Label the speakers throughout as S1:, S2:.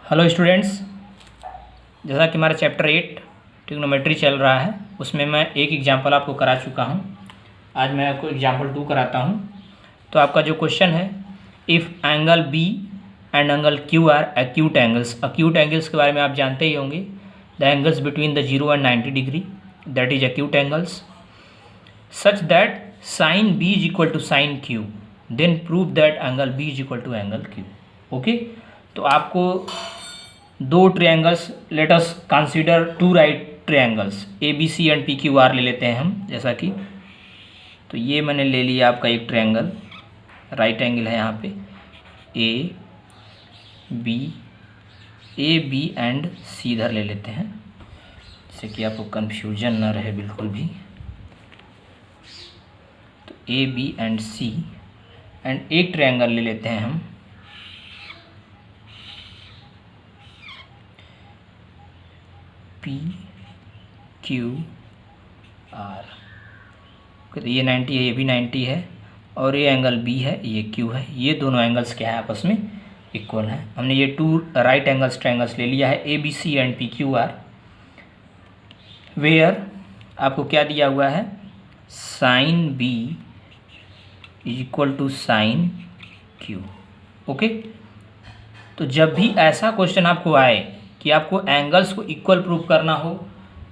S1: Hello students, जैसा कि हमारा चैप्टर 8 ट्रिग्नोमेट्री चल रहा है, उसमें मैं एक एग्जांपल आपको करा चुका हूं। आज मैं आपको एग्जांपल 2 कराता हूं। तो आपका जो क्वेश्चन है, if angle B and angle Q are acute angles. Acute angles के बारे में आप जानते ही होंगे, the angles between the 0 and 90 degree, that is acute angles. Such that sine B is equal to sine Q, then prove that angle B is equal to angle Q. Okay, तो आपको दो triangles, let us consider two right triangles A B C and P Q are ले लेते हैं हम। जैसा कि तो ये मैंने ले लिया आपका एक ट्रायंगल, राइट एंगल है यहाँ पे ए बी एंड सी इधर ले लेते हैं, जिससे कि आपको कंफ्यूजन ना रहे बिल्कुल भी। तो A B and C and एक ट्रायंगल ले लेते हैं हम पी क्यू आर। तो ये 90 है, ये भी 90 है, और ये एंगल बी है, ये क्यू है। ये दोनों एंगल्स क्या है, आपस में इक्वल है। हमने ये टू राइट एंगल्स ट्रायंगल्स ले लिया है A B C and P Q R, where आपको क्या दिया हुआ है, sine B is equal to sine Q. Okay, तो जब भी ऐसा क्वेश्चन आपको आए कि आपको एंगल्स को इक्वल प्रूव करना हो,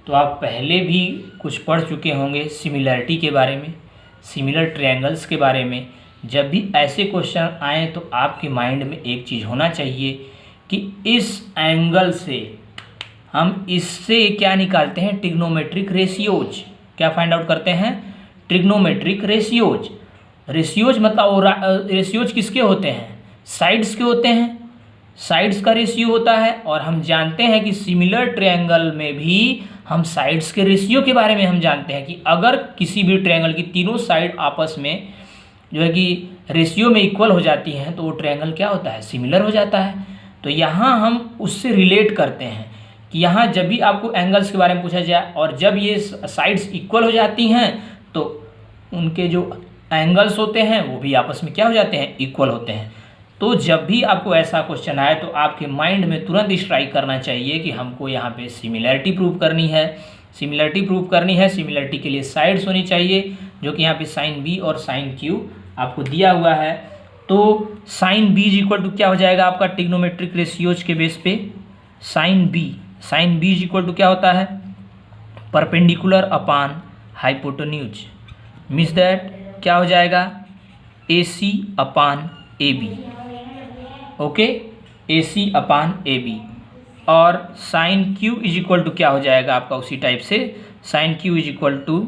S1: तो आप पहले भी कुछ पढ़ चुके होंगे सिमिलरिटी के बारे में, सिमिलर ट्रायंगल्स के बारे में। जब भी ऐसे क्वेश्चन आए तो आपके माइंड में एक चीज़ होना चाहिए कि इस एंगल से हम इससे क्या निकालते हैं, ट्रिग्नोमेट्रिक रेशियोज। क्या फाइंड आउट करते हैं, ट्रिग्नोमेट्रिक रेशियोज। रेशियोज मतलब रेशियोज किसके होते हैं, साइड्स के होते हैं, साइड्स का रेशियो होता है। और हम जानते हैं कि सिमिलर ट्रायंगल में भी हम साइड्स के रेशियो के बारे में हम जानते हैं कि अगर किसी भी ट्रायंगल की तीनों साइड आपस में जो है कि रेशियो में इक्वल हो जाती हैं, तो वो ट्रायंगल क्या होता है, सिमिलर हो जाता है। तो यहाँ हम उससे रिलेट करते हैं कि यहाँ जब भी आपको एंगल्स के बारे में पूछा जाए और जब ये साइड्स इक्वल हो जाती हैं, तो उनके जो एंगल्स होते हैं वो भी आपस में क्या हो जाते हैं, इक्वल होते हैं। तो जब भी आपको ऐसा क्वेश्चन आए तो आपके माइंड में तुरंत स्ट्राइक करना चाहिए कि हमको यहाँ पे सिमिलरिटी प्रूव करनी है। सिमिलरिटी प्रूव करनी है, सिमिलरिटी के लिए साइड्स होनी चाहिए, जो कि यहाँ पे साइन बी और साइन क्यू आपको दिया हुआ है। तो sine B is equal to क्या हो जाएगा आपका, ट्रिग्नोमेट्रिक रेशियोज के बेस पे sine B is equal to क्या होता है, perpendicular upon hypotenuse. Means that क्या हो जाएगा, A C upon A B. Okay, A C upon A B. और sine Q is equal to क्या हो जाएगा आपका, उसी टाइप से sine Q is equal to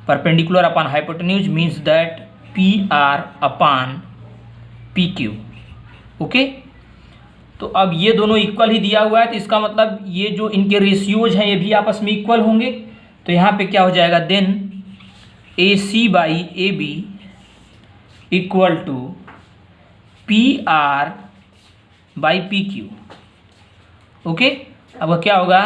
S1: perpendicular upon hypotenuse, means that P R upon P Q. Okay, तो अब ये दोनों इक्वल ही दिया हुआ है, तो इसका मतलब ये जो इनके रेशियोज हैं ये भी आपस में इक्वल होंगे। तो यहाँ पे क्या हो जाएगा, then A C by A B equal to P R by P Q. Okay, अब क्या होगा,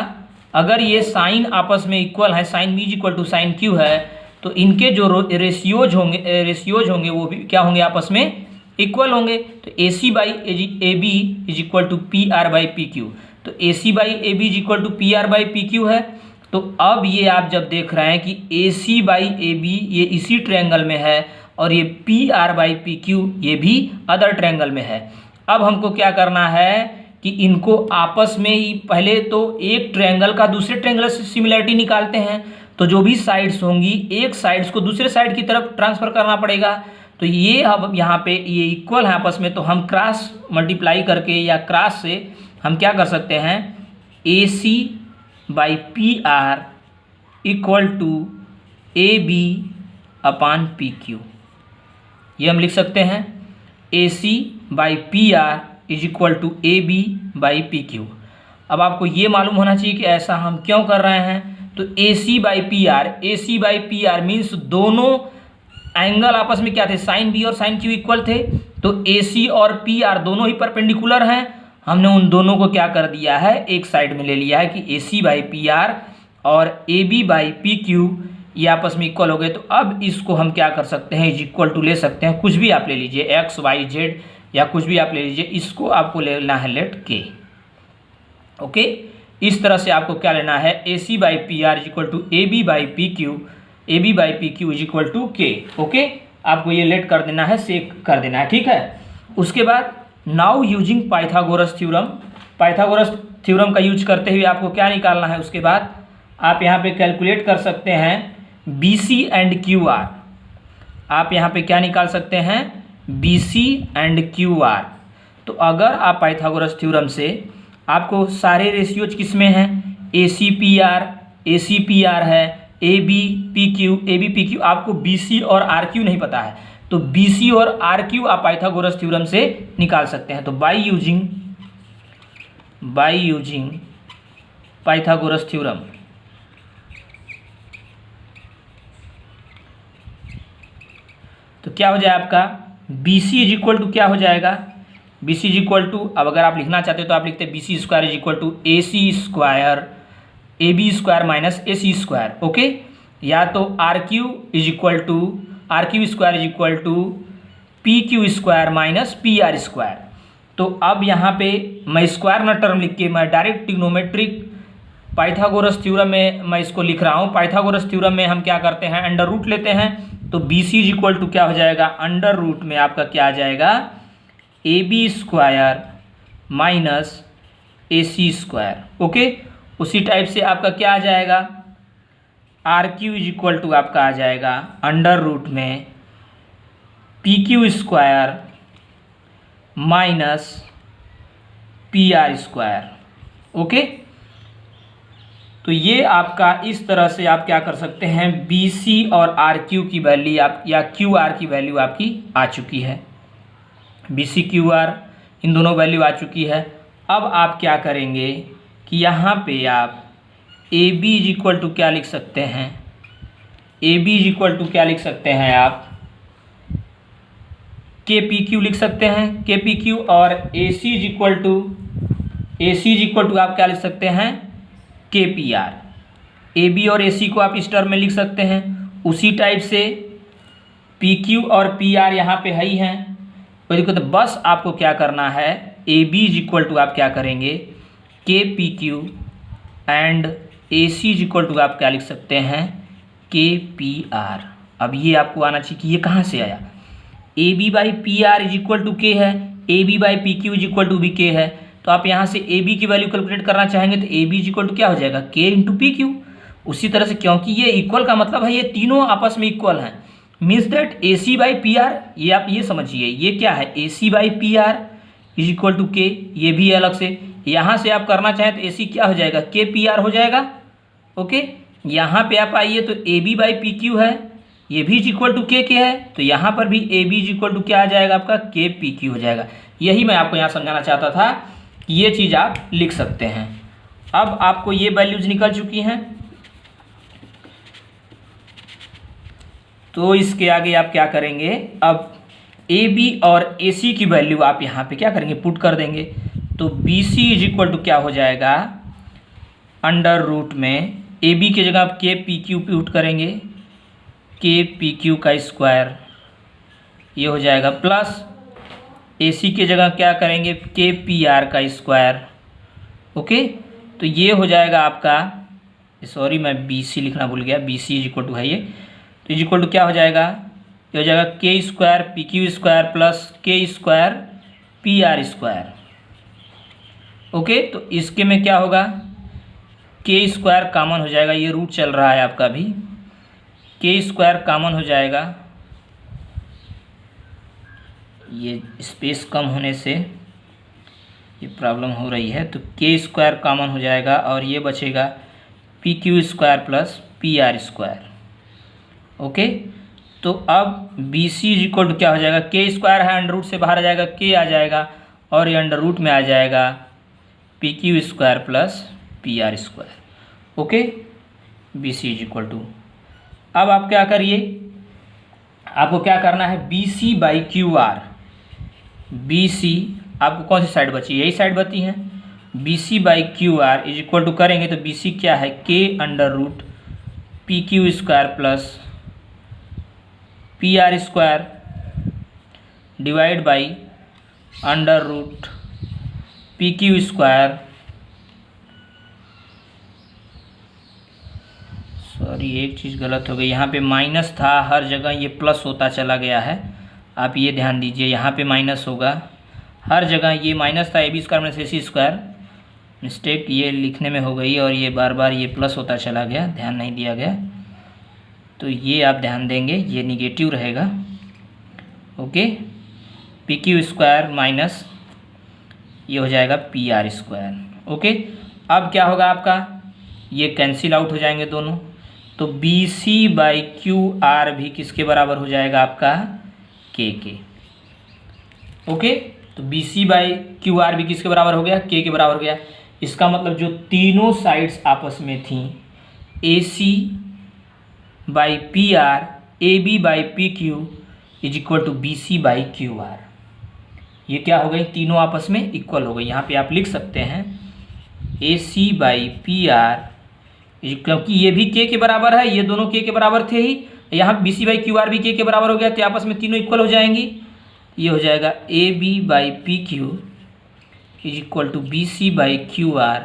S1: अगर ये साइन आपस में इक्वल है, sine B equal to sine Q है, तो इनके जो रेशियोज होंगे वो भी क्या होंगे, आपस में इक्वल होंगे। तो A C by A B is equal to P R by P Q. तो A C by A B is equal to P R by P Q है। तो अब ये आप जब देख रहे हैं कि A C by A B ये इसी ट्रायंगल में है, और ये P R by P Q ये भी अदर ट्रायंगल में है। अब हमको क्या करना है कि इनको आपस में ही पहले तो एक ट्रायंगल का दूसरे ट्रायंगल से सिमिलरिटी निकालते हैं। तो जो भी साइड्स होंगी, एक साइड्स को दूसरे साइड की तरफ ट्रांसफ़र करना पड़ेगा। तो ये अब यहाँ पे ये इक्वल है आपस में, तो हम क्रॉस मल्टीप्लाई करके या क्रॉस से हम क्या कर सकते हैं, A C by P R equal to A B upon P Q. ये हम लिख सकते हैं A C by P R is equal to A B by P Q. अब आपको ये मालूम होना चाहिए कि ऐसा हम क्यों कर रहे हैं। तो A C by P are means दोनों एंगल आपस में क्या थे, साइन बी और साइन क्यू इक्वल थे। तो ए सी और पी आर दोनों ही परपेंडिकुलर हैं। हमने उन दोनों को क्या कर दिया है, एक साइड में ले लिया है कि A C by P R और A B by P Q ये आपस में इक्वल हो गए। तो अब इसको हम क्या कर सकते हैं, इज इक्वल टू ले सकते हैं, कुछ भी आप ले लीजिए, एक्स वाई जेड या कुछ भी आप ले लीजिए। इसको आपको लेना है लेट के। ओके, इस तरह से आपको क्या लेना है, A C by P R is equal to A B by P Q, A B by P Q is equal to K. Okay, आपको ये लेट कर देना है, सेक कर देना है, ठीक है। उसके बाद now using Pythagoras theorem, Pythagoras theorem का यूज करते हुए आपको क्या निकालना है, उसके बाद आप यहाँ पे कैलकुलेट कर सकते हैं B C and Q R. आप यहाँ पे क्या निकाल सकते हैं, B C and Q R. तो अगर आप पाइथागोरस थ्योरम से आपको सारे रेशियोज किस में हैं, ए सी पी आर है, ए बी पी क्यू, आपको बी सी और आर क्यू नहीं पता है, तो बी सी और आर क्यू आप पाइथागोरस थ्योरम से निकाल सकते हैं। तो बाय यूजिंग पाइथागोरस थ्योरम, तो क्या हो जाए आपका B C is equal to क्या हो जाएगा, B C is equal to, अब अगर आप लिखना चाहते हो तो आप लिखते हैं B C square is equal to A C square A B square minus A C square. Okay, या तो R Q square is equal to P Q square minus P R square. तो अब यहाँ पे मैं स्क्वायर ना term लिख के मैं डायरेक्ट ट्रिग्नोमेट्रिक पाइथागोरस थ्योरम में मैं इसको लिख रहा हूँ। पाइथागोरस थ्योरम में हम क्या करते हैं, अंडर रूट लेते हैं। तो B C is equal to क्या हो जाएगा, अंडर रूट में आपका क्या आ जाएगा, A B square minus A C square. Okay, उसी टाइप से आपका क्या आ जाएगा, R Q is equal to आपका आ जाएगा अंडर रूट में P Q square minus P R square. Okay, तो ये आपका इस तरह से आप क्या कर सकते हैं, बी सी और आर क्यू की वैल्यू आप या क्यू आर की वैल्यू आपकी आ चुकी है, बी सी क्यू आर इन दोनों वैल्यू आ चुकी है। अब आप क्या करेंगे कि यहाँ पे आप A B is equal to क्या लिख सकते हैं, A B is equal to क्या लिख सकते हैं आप, के पी क्यू लिख सकते हैं, के पी क्यू, और ए सी इज इक्वल टू आप क्या लिख सकते हैं, के पी आर। ए बी और ए सी को आप इस टर्म में लिख सकते हैं। उसी टाइप से पी क्यू और पी आर यहाँ पे है ही हैं, कोई दिक्कत, तो बस आपको क्या करना है, A B is equal to आप क्या करेंगे, k P Q and A C is equal to आप क्या लिख सकते हैं, के पी आर। अब ये आपको आना चाहिए कि ये कहाँ से आया, A B by P R is equal to k है, A B by P Q is equal to भी के है। तो आप यहाँ से ए बी की वैल्यू कैलकुलेट करना चाहेंगे तो A B is equal to क्या हो जाएगा, के इंटू पी क्यू। उसी तरह से क्योंकि ये इक्वल का मतलब है ये तीनों आपस में इक्वल हैं, means that A C by P R, ये आप ये समझिए ये क्या है, A C by P R is equal to K, ये भी अलग से। यहाँ से आप करना चाहें तो ए सी क्या हो जाएगा, के पी आर हो जाएगा। ओके, यहाँ पे आप आइए तो A B by P Q है, ये भी इज इक्वल टू के है, तो यहाँ पर भी A B is equal to क्या आ जाएगा आपका, के पी क्यू हो जाएगा। यही मैं आपको यहाँ समझाना चाहता था कि ये चीज़ आप लिख सकते हैं। अब आपको ये वैल्यूज निकल चुकी हैं, तो इसके आगे आप क्या करेंगे, अब ए बी और ए सी की वैल्यू आप यहाँ पे क्या करेंगे, पुट कर देंगे। तो B C is equal to क्या हो जाएगा, अंडर रूट में ए बी की जगह आप के पी क्यू पुट करेंगे, के पी क्यू का स्क्वायर ये हो जाएगा, प्लस ए सी की जगह क्या करेंगे, के पी आर का स्क्वायर। ओके, तो ये हो जाएगा आपका, सॉरी मैं बी सी लिखना भूल गया, B C is equal to है ये, तो इज इक्वल टू क्या हो जाएगा, ये हो जाएगा K square P Q square plus K square P R square. Okay, तो इसके में क्या होगा, के स्क्वायर कॉमन हो जाएगा, ये रूट चल रहा है आपका भी, के स्क्वायर कॉमन हो जाएगा, ये स्पेस कम होने से ये प्रॉब्लम हो रही है, तो के स्क्वायर कॉमन हो जाएगा और ये बचेगा P Q square plus P R square. Okay, तो अब B C is equal to क्या हो जाएगा, के स्क्वायर है अंडर रूट से बाहर आ जाएगा, के आ जाएगा और ये अंडर रूट में आ जाएगा P Q square plus P R square. Okay, B C is equal to, अब आप क्या करिए, आपको क्या करना है, B C by Q R, B C आपको कौन सी साइड बची, यही साइड बची है, B C by Q R is equal to करेंगे तो बी सी क्या है, k under root P Q square plus P R square divide by under root P Q square और ये एक चीज़ गलत हो गई, यहाँ पे माइनस था, हर जगह ये प्लस होता चला गया है। आप ये ध्यान दीजिए, यहाँ पे माइनस होगा, हर जगह ये माइनस था, AB square minus AC square, mistake ये लिखने में हो गई और ये बार बार ये प्लस होता चला गया, ध्यान नहीं दिया गया। तो ये आप ध्यान देंगे, ये निगेटिव रहेगा। ओके, PQ स्क्वायर माइनस ये हो जाएगा PR स्क्वायर। ओके, अब क्या होगा आपका, ये कैंसिल आउट हो जाएंगे दोनों, तो BC/QR भी किसके बराबर हो जाएगा आपका, K के। ओके, तो BC/QR भी किसके बराबर हो गया, K के बराबर हो गया। इसका मतलब जो तीनों साइड्स आपस में थी, AC/PR, AB/PQ is equal to BC/QR, ये क्या हो गई, तीनों आपस में इक्वल हो गई। यहाँ पे आप लिख सकते हैं AC/PR, क्योंकि ये भी K के बराबर है, ये दोनों K के बराबर थे ही, यहाँ BC/QR भी K के बराबर हो गया, तो आपस में तीनों इक्वल हो जाएंगी। ये हो जाएगा AB/PQ is equal to BC/QR,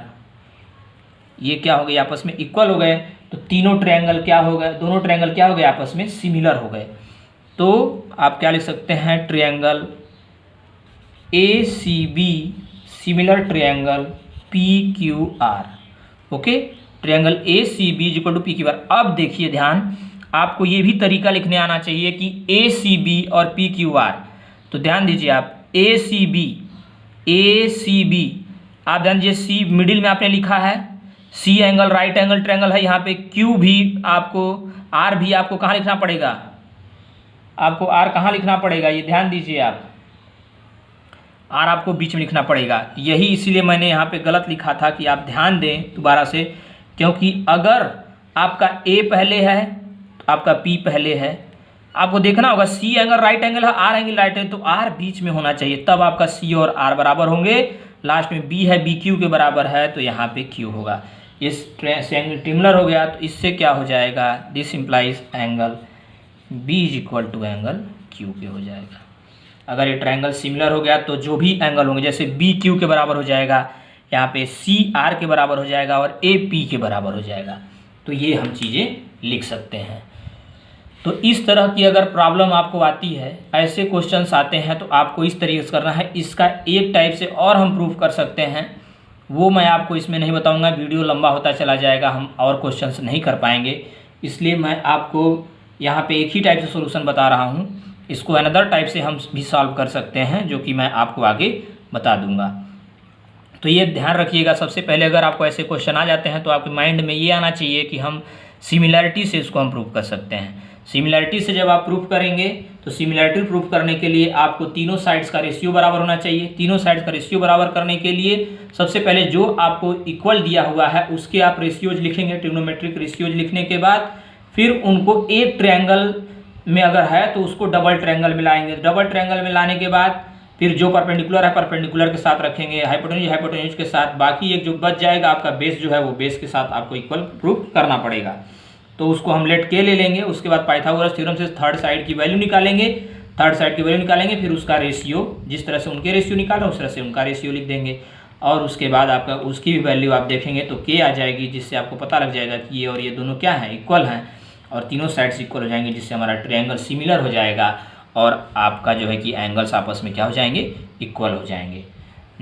S1: ये क्या हो गए, आपस में इक्वल हो गए। तो तीनों ट्रायंगल क्या हो गए, दोनों ट्रायंगल क्या हो गए, आपस में सिमिलर हो गए। तो आप क्या लिख सकते हैं, triangle ACB similar triangle PQR। ओके, triangle ACB is equal to PQR। अब देखिए ध्यान, आपको ये भी तरीका लिखने आना चाहिए कि ACB और PQR, तो ध्यान दीजिए आप, ACB आप ध्यान दीजिए, C मिडिल में आपने लिखा है, C angle right angle triangle है, यहाँ पे Q भी आपको, R भी आपको कहाँ लिखना पड़ेगा, आपको R कहाँ लिखना पड़ेगा, ये ध्यान दीजिए आप, R आपको बीच में लिखना पड़ेगा। यही इसीलिए मैंने यहाँ पे गलत लिखा था कि आप ध्यान दें दोबारा से, क्योंकि अगर आपका A पहले है तो आपका P पहले है, आपको देखना होगा C एंगल राइट एंगल है, R एंगल राइट है, तो R बीच में होना चाहिए, तब आपका C और R बराबर होंगे। लास्ट में B है, BQ के बराबर है, तो यहाँ पे Q होगा। इस एंगल सिमिलर हो गया, तो इससे क्या हो जाएगा, this implies angle B is equal to angle Q के हो जाएगा। अगर ये ट्रायंगल सिमिलर हो गया तो जो भी एंगल होंगे, जैसे BQ के बराबर हो जाएगा, यहाँ पे CR के बराबर हो जाएगा और AP के बराबर हो जाएगा। तो ये हम चीज़ें लिख सकते हैं। तो इस तरह की अगर प्रॉब्लम आपको आती है, ऐसे क्वेश्चंस आते हैं, तो आपको इस तरीके से करना है। इसका एक टाइप से और हम प्रूफ कर सकते हैं, वो मैं आपको इसमें नहीं बताऊंगा, वीडियो लंबा होता चला जाएगा, हम और क्वेश्चंस नहीं कर पाएंगे, इसलिए मैं आपको यहाँ पे एक ही टाइप से सॉल्यूशन बता रहा हूँ। इसको अनदर टाइप से हम भी सॉल्व कर सकते हैं, जो कि मैं आपको आगे बता दूंगा। तो ये ध्यान रखिएगा, सबसे पहले अगर आपको ऐसे क्वेश्चन आ जाते हैं तो आपके माइंड में ये आना चाहिए कि हम सिमिलैरिटी से इसको हम प्रूव कर सकते हैं। सिमिलैरिटी से जब आप प्रूफ करेंगे, तो सिमिलैरिटी प्रूफ करने के लिए आपको तीनों साइड्स का रेशियो बराबर होना चाहिए। तीनों साइड्स का रेशियो बराबर करने के लिए सबसे पहले जो आपको इक्वल दिया हुआ है उसके आप रेशियोज लिखेंगे, ट्रिग्नोमेट्रिक रेशियोज लिखने के बाद फिर उनको एक ट्रायंगल में अगर है तो उसको डबल ट्रायंगल में लाएंगे। डबल ट्रायंगल में लाने के बाद फिर जो परपेंडिकुलर है परपेंडिकुलर के साथ रखेंगे, हाइपोटेन्यूज हाइपोटेन्यूज के साथ, बाकी एक जो बच जाएगा आपका बेस जो है वो बेस के साथ आपको इक्वल प्रूफ करना पड़ेगा। तो उसको हम लेट के ले लेंगे, उसके बाद पाइथागोरस थ्योरम से थर्ड साइड की वैल्यू निकालेंगे, थर्ड साइड की वैल्यू निकालेंगे, फिर उसका रेशियो, जिस तरह से उनके रेशियो निकाल रहे हैं उस तरह से उनका रेशियो लिख देंगे, और उसके बाद आपका उसकी भी वैल्यू आप देखेंगे तो के आ जाएगी, जिससे आपको पता लग जाएगा कि ये और ये दोनों क्या हैं, इक्वल हैं, और तीनों साइड्स इक्वल हो जाएंगे, जिससे हमारा ट्रायंगल सिमिलर हो जाएगा और आपका जो है कि एंगल्स आपस में क्या हो जाएंगे, इक्वल हो जाएंगे।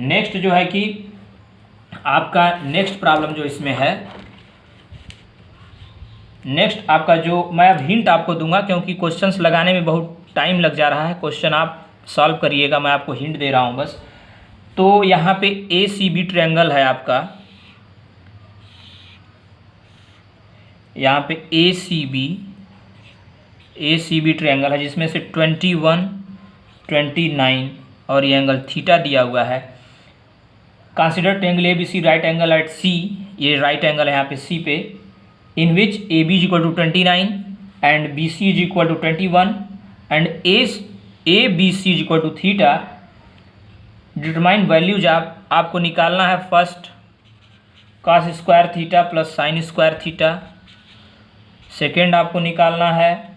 S1: नेक्स्ट जो है कि आपका नेक्स्ट प्रॉब्लम जो इसमें है, नेक्स्ट आपका जो मैं अब हिंट आपको दूंगा, क्योंकि क्वेश्चंस लगाने में बहुत टाइम लग जा रहा है, क्वेश्चन आप सॉल्व करिएगा, मैं आपको हिंट दे रहा हूं बस। तो यहाँ पे ACB ट्रायंगल है आपका, यहाँ पे ACB ट्रायंगल है, जिसमें से 21, 29 और ये एंगल थीटा दिया हुआ है। Consider triangle ABC right angle at C, ये राइट एंगल है यहाँ पे C पे, in which AB is equal to 29 and BC is equal to 21 and ABC is equal to theta. Determine values आपको निकालना है। First cos square theta plus sine square theta, second आपको निकालना है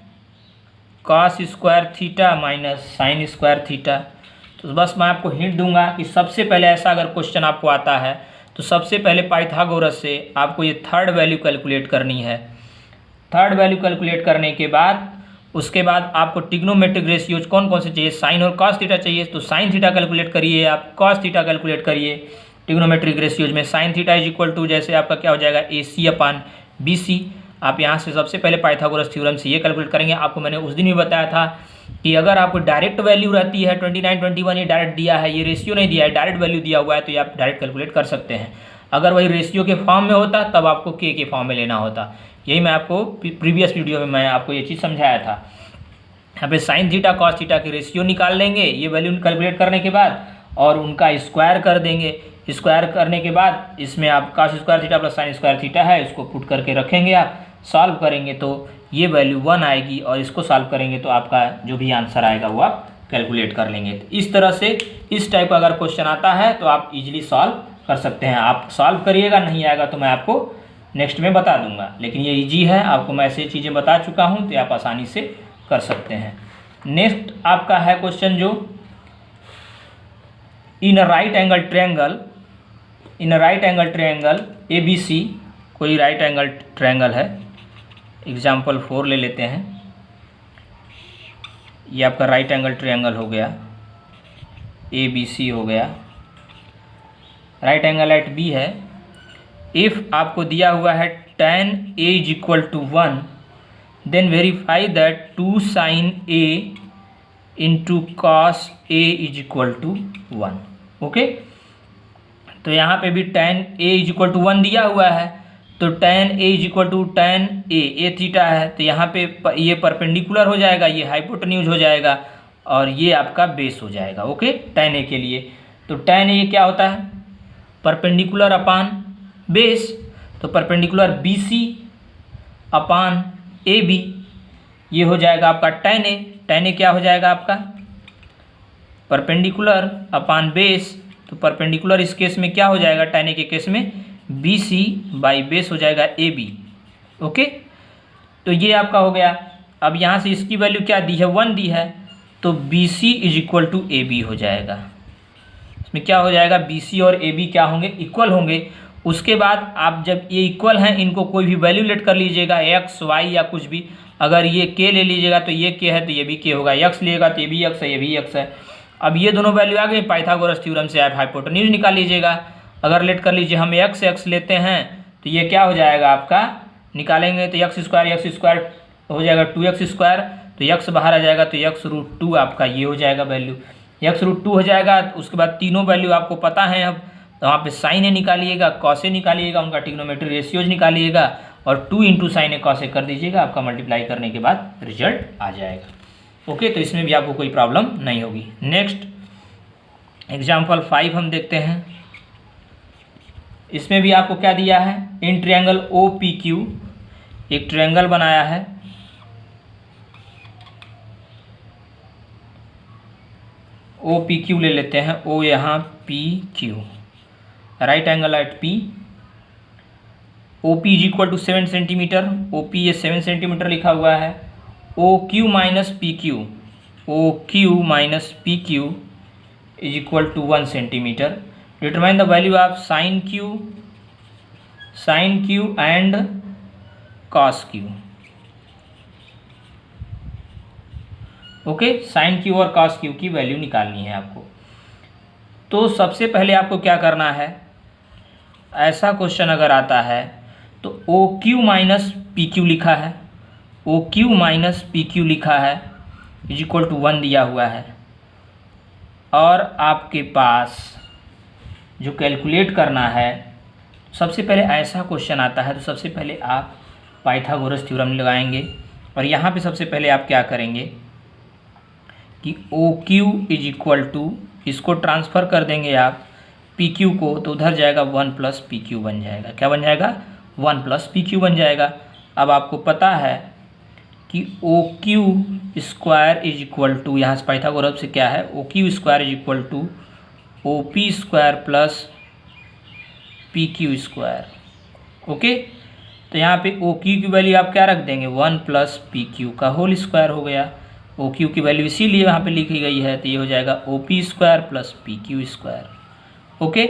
S1: cos square theta minus sine square theta. तो बस मैं आपको हिंट दूंगा कि सबसे पहले ऐसा अगर क्वेश्चन आपको आता है तो सबसे पहले पाइथागोरस से आपको ये थर्ड वैल्यू कैलकुलेट करनी है। थर्ड वैल्यू कैलकुलेट करने के बाद उसके बाद आपको ट्रिग्नोमेट्रिक रेशियोज कौन कौन से चाहिए, साइन और कॉस थीटा चाहिए, तो साइन थीटा कैलकुलेट करिए, आप कॉस थीटा कैलकुलेट करिए। ट्रिग्नोमेट्रिक रेशियोज में sine theta is equal to जैसे आपका क्या हो जाएगा AC अपान BC। आप यहाँ से सबसे पहले पाइथागोरस थ्योरम से ये कैलकुलेट करेंगे। आपको मैंने उस दिन भी बताया था कि अगर आपको डायरेक्ट वैल्यू रहती है 29, 21 ये डायरेक्ट दिया है, ये रेशियो नहीं दिया है, डायरेक्ट वैल्यू दिया हुआ है, तो ये आप डायरेक्ट कैलकुलेट कर सकते हैं। अगर वही रेशियो के फॉर्म में होता तब आपको के फॉर्म में लेना होता। यही मैं आपको प्रीवियस वीडियो में मैं आपको ये चीज़ समझाया था। यहाँ पे साइन थीटा कॉस थीटा की रेशियो निकाल लेंगे ये वैल्यू कैलकुलेट करने के बाद, और उनका स्क्वायर कर देंगे। स्क्वायर करने के बाद इसमें आप cos square theta plus sine square theta है, इसको पुट करके रखेंगे, आप सॉल्व करेंगे तो ये वैल्यू 1 आएगी, और इसको सॉल्व करेंगे तो आपका जो भी आंसर आएगा वो आप कैलकुलेट कर लेंगे। तो इस तरह से इस टाइप का अगर क्वेश्चन आता है तो आप इजीली सॉल्व कर सकते हैं। आप सॉल्व करिएगा, नहीं आएगा तो मैं आपको नेक्स्ट में बता दूंगा, लेकिन ये इजी है, आपको मैं ऐसे चीज़ें बता चुका हूँ तो आप आसानी से कर सकते हैं। नेक्स्ट आपका है क्वेश्चन जो in right angle triangle ABC, कोई राइट एंगल ट्रायंगल है, एग्जाम्पल 4 ले लेते हैं। ये आपका राइट एंगल ट्रायंगल हो गया, ABC हो गया, राइट एंगल एट B है। इफ़ आपको दिया हुआ है tan A is equal to 1, then verify that 2 sin A into cos A is equal to 1। Okay, तो यहाँ पे भी tan A is equal to 1 दिया हुआ है, तो tan A is equal to tan A theta है, तो यहाँ पे ये परपेंडिकुलर हो जाएगा, ये हाइपोटेन्यूज हो जाएगा, और ये आपका बेस हो जाएगा। ओके, tan A के लिए तो tan A क्या होता है, परपेंडिकुलर अपान बेस, तो परपेंडिकुलर BC अपान AB, ये हो जाएगा आपका tan A। tan A क्या हो जाएगा आपका, परपेंडिकुलर अपान बेस, तो परपेंडिकुलर इस केस में क्या हो जाएगा, tan A के केस में BC बाई बेस हो जाएगा AB। ओके, तो ये आपका हो गया। अब यहाँ से इसकी वैल्यू क्या दी है, 1 दी है, तो BC is equal to AB हो जाएगा। इसमें क्या हो जाएगा, BC और AB क्या होंगे, इक्वल होंगे। उसके बाद आप जब ये इक्वल हैं, इनको कोई भी वैल्यू लेट कर लीजिएगा, x y या कुछ भी। अगर ये k ले लीजिएगा तो ये k है तो ये भी k होगा, x लेगा तो ये भी x है, ये भी x है। अब ये दोनों वैल्यू आ गई, पाइथागोरस थ्योरम से आप हाइपोटेन्यूज निकाल लीजिएगा। अगर लेट कर लीजिए हम x लेते हैं तो ये क्या हो जाएगा आपका, निकालेंगे तो x स्क्वायर हो जाएगा 2x स्क्वायर, तो x बाहर आ जाएगा तो x√2 आपका ये हो जाएगा वैल्यू, x√2 हो जाएगा। उसके बाद तीनों वैल्यू आपको पता है, अब तो वहाँ पे साइन ए निकालिएगा, कॉस ए निकालिएगा, उनका ट्रिग्नोमेट्रिक रेशियोज निकालिएगा, और 2 into sine A cos A कर दीजिएगा, आपका मल्टीप्लाई करने के बाद रिजल्ट आ जाएगा। ओके, तो इसमें भी आपको कोई प्रॉब्लम नहीं होगी। नेक्स्ट एग्जाम्पल 5 हम देखते हैं। इसमें भी आपको क्या दिया है, इन ट्रायंगल OPQ, एक ट्रायंगल बनाया है, OPQ ले लेते हैं, O यहाँ PQ, right angle at P, OP is equal to 7 centimetre, OP ये 7 सेंटीमीटर लिखा हुआ है, OQ minus PQ is equal to 1 centimetre. Determine the value of sine Q and cos Q। Okay, sine Q और cos Q की value निकालनी है आपको। तो सबसे पहले आपको क्या करना है, ऐसा क्वेश्चन अगर आता है तो OQ माइनस PQ लिखा है, OQ माइनस PQ लिखा है इज इक्वल टू 1 दिया हुआ है, और आपके पास जो कैलकुलेट करना है, सबसे पहले ऐसा क्वेश्चन आता है तो सबसे पहले आप पाइथागोरस थ्योरम लगाएंगे, और यहाँ पे सबसे पहले आप क्या करेंगे कि OQ इज इक्वल टू, इसको ट्रांसफ़र कर देंगे आप PQ को, तो उधर जाएगा 1 प्लस PQ बन जाएगा। क्या बन जाएगा, 1 प्लस PQ बन जाएगा। अब आपको पता है कि OQ square is equal to, यहाँ से पाइथागोरस से क्या है, OQ square is equal to OP square plus PQ square. Okay, तो यहाँ पे OQ की वैल्यू आप क्या रख देंगे, 1 प्लस PQ का होल स्क्वायर हो गया। OQ की वैल्यू इसीलिए वहाँ पे लिखी गई है, तो ये हो जाएगा OP square plus PQ square. Okay,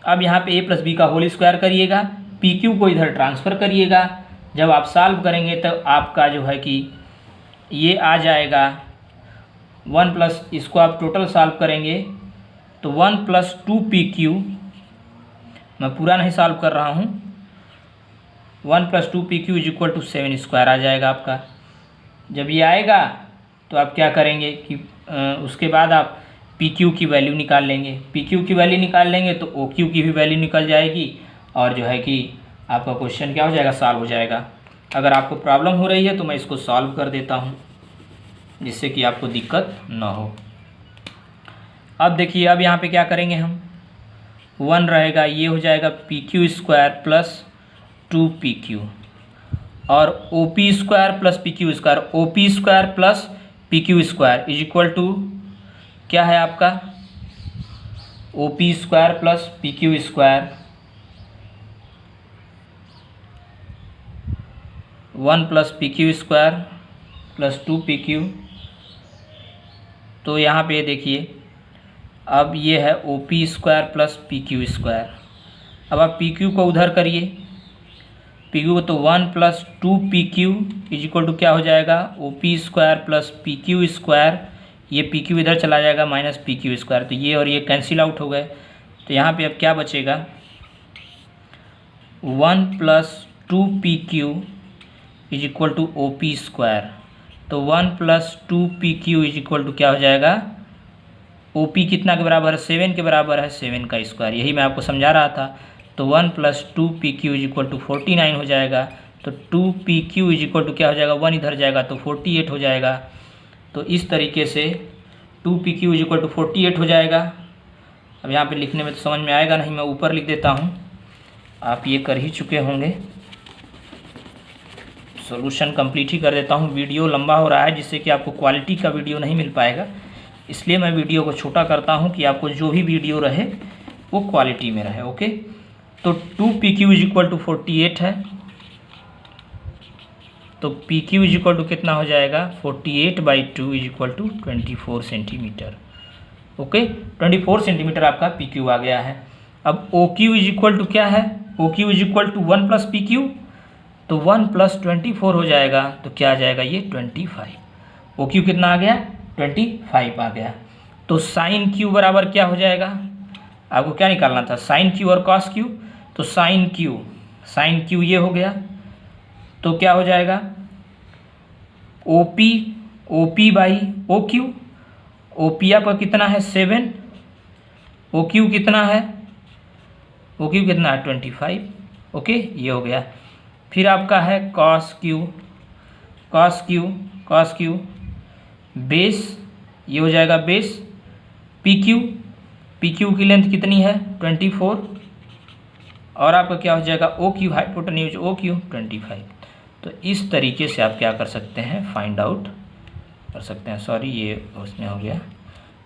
S1: अब यहाँ पे A प्लस B का होल स्क्वायर करिएगा, PQ को इधर ट्रांसफ़र करिएगा, जब आप सॉल्व करेंगे तो आपका जो है कि ये आ जाएगा 1 प्लस, इसको आप टोटल सॉल्व करेंगे तो 1 प्लस 2pq, मैं पूरा नहीं सॉल्व कर रहा हूँ, 1 plus 2pq is equal to 7 square आ जाएगा आपका। जब ये आएगा तो आप क्या करेंगे कि उसके बाद आप pq की वैल्यू निकाल लेंगे, pq की वैल्यू निकाल लेंगे तो oq की भी वैल्यू निकल जाएगी और जो है कि आपका क्वेश्चन क्या हो जाएगा, सॉल्व हो जाएगा। अगर आपको प्रॉब्लम हो रही है तो मैं इसको सॉल्व कर देता हूँ जिससे कि आपको दिक्कत ना हो। अब देखिए, अब यहाँ पे क्या करेंगे हम, 1 रहेगा, ये हो जाएगा pq स्क्वायर प्लस 2pq और OP square plus PQ square, OP square plus PQ square is equal to क्या है आपका, OP square plus PQ square, 1 plus PQ square plus 2pq। तो यहाँ पे देखिए, अब ये है OP square plus PQ square. अब आप PQ को उधर करिए, PQ तो 1 plus 2pq is equal to क्या हो जाएगा, OP square plus PQ square, ये PQ इधर चला जाएगा माइनस PQ स्क्वायर, तो ये और ये कैंसिल आउट हो गए। तो यहाँ पे अब क्या बचेगा, 1 plus 2pq is equal to OP square, तो 1 plus 2pq is equal to क्या हो जाएगा, OP कितना के बराबर है, 7 के बराबर है, 7 का स्क्वायर, यही मैं आपको समझा रहा था। तो 1 plus 2pq is equal to 49 हो जाएगा, तो 2pq इज इक्वल टू क्या हो जाएगा, 1 इधर जाएगा तो 48 हो जाएगा। तो इस तरीके से 2pq इज इक्वल टू 48 हो जाएगा। अब यहाँ पे लिखने में तो समझ में आएगा नहीं, मैं ऊपर लिख देता हूँ, आप ये कर ही चुके होंगे, सॉल्यूशन कंप्लीट ही कर देता हूँ। वीडियो लंबा हो रहा है जिससे कि आपको क्वालिटी का वीडियो नहीं मिल पाएगा, इसलिए मैं वीडियो को छोटा करता हूँ कि आपको जो भी वीडियो रहे वो क्वालिटी में रहे। ओके, तो 2pq इज इक्वल टू 48 है, तो pq इज इक्वल टू कितना हो जाएगा, 48/2 is equal to 24 centimetre. Okay, 24 centimetre आपका pq आ गया है। अब oq इज इक्वल टू क्या है, oq is equal to 1 plus pq, तो 1 प्लस 24 हो जाएगा, तो क्या आ जाएगा ये 25। oq कितना आ गया, 25 आ गया। तो साइन q बराबर क्या हो जाएगा, आपको क्या निकालना था, साइन q और कॉस q, तो साइन q ये हो गया, तो क्या हो जाएगा, OP बाई OQ, OP आपका कितना है 7, OQ कितना है, OQ कितना है 25। ओके, ये हो गया। फिर आपका है कॉस क्यू बेस, ये हो जाएगा बेस, PQ की लेंथ कितनी है 24, और आपका क्या हो जाएगा OQ, हाइपोटेन्यूज OQ 25। तो इस तरीके से आप क्या कर सकते हैं, फाइंड आउट कर सकते हैं, सॉरी ये उसमें हो गया।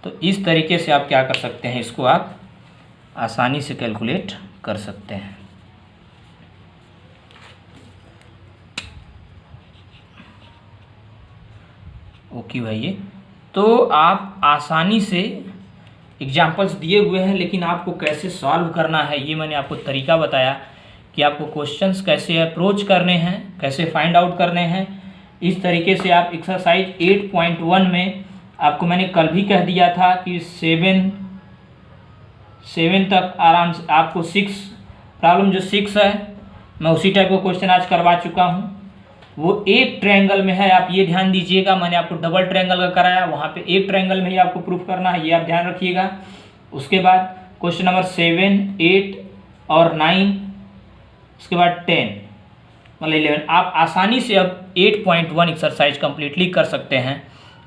S1: तो इस तरीके से आप क्या कर सकते हैं, इसको आप आसानी से कैलकुलेट कर सकते हैं। ओके भाई, तो आप आसानी से एग्जाम्पल्स दिए हुए हैं, लेकिन आपको कैसे सॉल्व करना है ये मैंने आपको तरीका बताया कि आपको क्वेश्चंस कैसे अप्रोच करने हैं, कैसे फाइंड आउट करने हैं। इस तरीके से आप एक्सरसाइज 8.1 में आपको मैंने कल भी कह दिया था कि 7 तक आराम से आपको 6 प्रॉब्लम जो 6 है मैं उसी टाइप का क्वेश्चन आज करवा चुका हूँ। वो एक ट्रायंगल में है, आप ये ध्यान दीजिएगा, मैंने आपको डबल ट्रायंगल का कराया, वहाँ पे एक ट्रायंगल में ही आपको प्रूफ करना है, ये आप ध्यान रखिएगा। उसके बाद क्वेश्चन नंबर 7, 8 और 9, उसके बाद 10 मतलब 11, आप आसानी से अब 8.1 एक्सरसाइज कम्प्लीटली कर सकते हैं,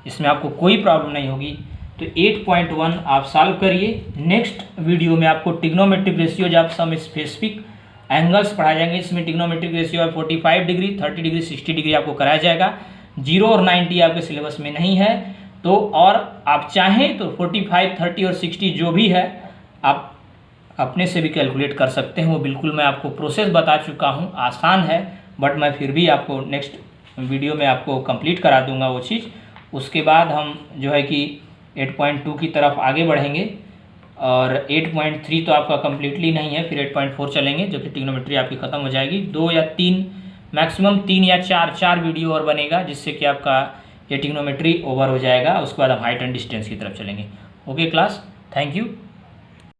S1: इसमें आपको कोई प्रॉब्लम नहीं होगी। तो 8.1 आप सॉल्व करिए। नेक्स्ट वीडियो में आपको ट्रिग्नोमेट्रिक रेशियो जब सम स्पेसिफिक एंगल्स पढ़ाए जाएंगे, इसमें ट्रिग्नोमेट्रिक रेशियो है 45 डिग्री, 30 डिग्री, 60 डिग्री आपको कराया जाएगा। 0 और 90 आपके सिलेबस में नहीं है, तो और आप चाहें तो 45, 30 और 60 जो भी है आप अपने से भी कैलकुलेट कर सकते हैं। वो बिल्कुल मैं आपको प्रोसेस बता चुका हूँ, आसान है, बट मैं फिर भी आपको नेक्स्ट वीडियो में आपको कंप्लीट करा दूंगा वो चीज़। उसके बाद हम जो है कि 8.2 की तरफ आगे बढ़ेंगे, और 8.3 तो आपका कम्प्लीटली नहीं है, फिर 8.4 चलेंगे, जो कि ट्रिग्नोमेट्री आपकी ख़त्म हो जाएगी। 2 या 3 मैक्सिमम 3 या 4 वीडियो और बनेगा, जिससे कि आपका ये ट्रिग्नोमेट्री ओवर हो जाएगा। उसके बाद हम हाइट एंड डिस्टेंस की तरफ चलेंगे। Okay class, thank you.